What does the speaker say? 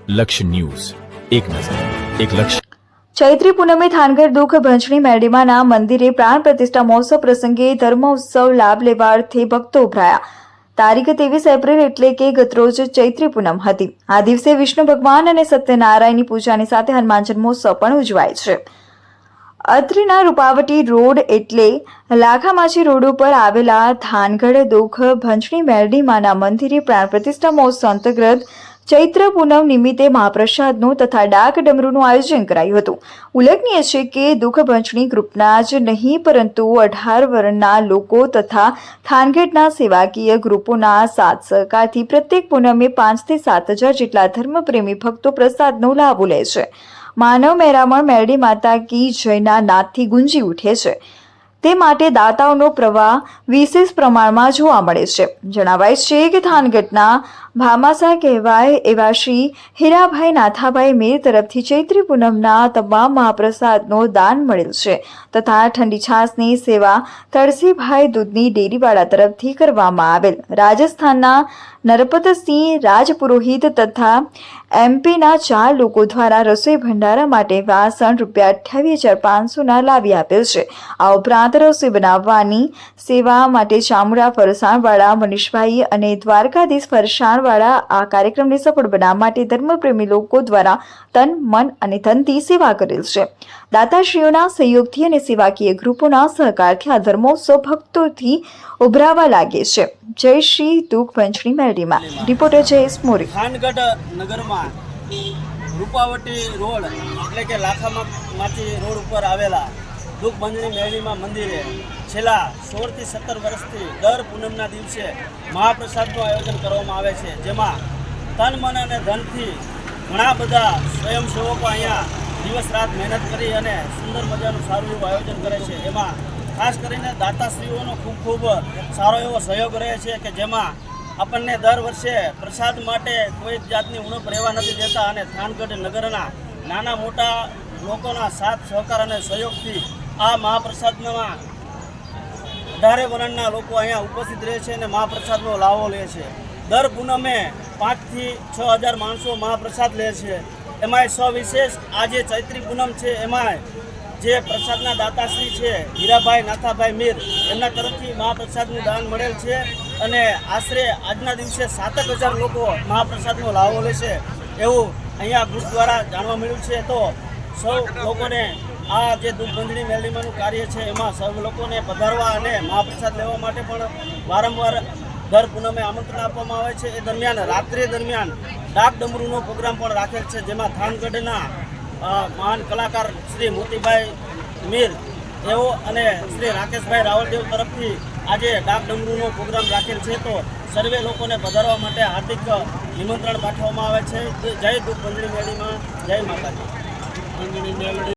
લક્ષ્ય ન્યૂઝ, એક નજર, એક લક્ષ્ય। ચૈત્રી પૂનમે થાનગઢ દુઃખ ભંજણી મેરડીમાના મંદિરે પ્રાણ પ્રતિષ્ઠા મહોત્સવ પ્રસંગે ધર્મોત્સવ લાભ લેવા અર્થે ભક્તો ઉભરાયા। તારીખ 23 એપ્રિલ એટલે કે ગતરોજ ચૈત્રી પૂનમ હતી। આ દિવસે વિષ્ણુ ભગવાન અને સત્યનારાયણની પૂજાની સાથે હનુમાન જન્મોત્સવ પણ ઉજવાય છે। અત્રીના રૂપાવટી રોડ એટલે લાખામાછી રોડ ઉપર આવેલા થાનગઢ દુઃખ ભંજણી મેરડીમાના મંદિરે પ્રાણ પ્રતિષ્ઠા મહોત્સવ અંતર્ગત ચૈત્ર પૂનમ નિમિત્તે મહાપ્રસાદનું તથા ડાક ડમરૂનું આયોજન કરાયું હતું। ઉલ્લેખનીય છે કે દુઃખ ભંજણી ગ્રુપના જ નહીં પરંતુ 18 વર્ણના લોકો તથા થાનગઢના સેવાકીય ગ્રુપોના સાથ સહકારથી પ્રત્યેક પૂનમે 5 થી 7 હજાર જેટલા ધર્મપ્રેમી ભક્તો પ્રસાદનો લાભ લે છે। માનવ મેરામણ મેરડી માતા કી જયના નાદથી ગુંજી ઉઠે છે, તે માટે દાતાઓનો પ્રવાહ વિશેષ પ્રમાણમાં જોવા મળે છે। જણાવાય છે કે થાનગઢના ભામાસા કહેવાય એવા શ્રી હીરાભાઈ નાથાભાઈ મેર તરફથી ચૈત્રી પૂનમના તમામ મહાપ્રસાદનો દાન મળેલ છે તથા ઠંડી છાસની સેવા તળસીભાઈ દૂધની ડેરીવાળા તરફથી કરવામાં આવેલ। રાજસ્થાનના નરપતસિંહ રાજપુરોહિત તથા એમપીના 4 લોકો દ્વારા રસોઈ ભંડારા માટે વાસણ ₹28,500 લાવી આપેલ છે। આ ઉપરાંત રસોઈ બનાવવાની સેવા માટે ચામુંડા ફરસાણવાળા મનીષભાઈ અને દ્વારકાધીશ ફરસાણવાળા આ કાર્યક્રમને સફળ બનાવવા માટે ધર્મપ્રેમી લોકો દ્વારા તન મન અને ધનથી સેવા કરેલ છે। દાતાશ્રીઓના સહયોગથી અને સેવાકીય ગ્રુપોના સહકારથી આ ધર્મોત્સવ ભક્તોથી ઉભરાવા લાગે છે। જય શ્રી દુઃખ ભંજણી મેરડીમાં રિપોર્ટર જયેશ મોરી। થાનગઢ નગરમાં રૂપાવટી રોડ એટલે કે લાખામાછી રોડ ઉપર આવેલા દુઃખ ભંજણી મેરડીમાં મંદિરે છેલ્લા 16 થી 17 વર્ષથી દર પૂનમના દિવસે મહાપ્રસાદનું આયોજન કરવામાં આવે છે, જેમાં તન મન અને ધનથી ઘણા બધા સ્વયંસેવકો અહીંયા દિવસ રાત મહેનત કરી અને સુંદર મજાનું સારું એવું આયોજન કરે છે। એમાં ખાસ કરીને દાતાશ્રીઓનો ખૂબ ખૂબ સારો એવો સહયોગ રહે છે કે જેમાં આપણને દર વર્ષે પ્રસાદ માટે કોઈ જાતની ઉણપ રહેવા નથી દેતા અને થાનગઢ નગરના નાના મોટા લોકોના સાથ સહકાર અને સહયોગથી આ મહાપ્રસાદમાં 18 વર્ણના લોકો અહીંયા ઉપસ્થિત રહે છે અને મહાપ્રસાદનો લાવો લે છે। દર પૂનમે 5 થી 6 હજાર માણસો મહાપ્રસાદ લે છે। એમાંય સવિશેષ આજે ચૈત્રી પૂનમ છે, એમાં જે પ્રસાદના દાતાશ્રી છે હીરાભાઈ નાથાભાઈ મીર, એમના તરફથી મહાપ્રસાદનું દાન મળેલ છે અને આશરે આજના દિવસે 7,000 લોકો મહાપ્રસાદનો લાવો લેશે એવું અહીંયા ગ્રુપ દ્વારા જાણવા મળ્યું છે। તો સૌ લોકોને આ જે દુઃખ ભંજણી મેરડીમાંનું કાર્ય છે એમાં સૌ લોકોને પધારવા અને મહાપ્રસાદ લેવા માટે પણ વારંવાર દર પૂનમે આમંત્રણ આપવામાં આવે છે। એ દરમિયાન રાત્રે દરમિયાન ડાક ડમરૂનો પ્રોગ્રામ પણ રાખેલ છે, જેમાં થાનગઢના મહાન કલાકાર શ્રી મોતીભાઈ મીર એવો અને શ્રી રાકેશભાઈ રાવલદેવ તરફથી આજે ડાક ડમરૂનો પ્રોગ્રામ રાખેલ છે। તો સર્વે લોકોને પધારવા માટે હાર્દિક નિમંત્રણ પાઠવવામાં આવે છે। જય દુઃખ ભંજણી મેરડીમાં, જય માતાજી।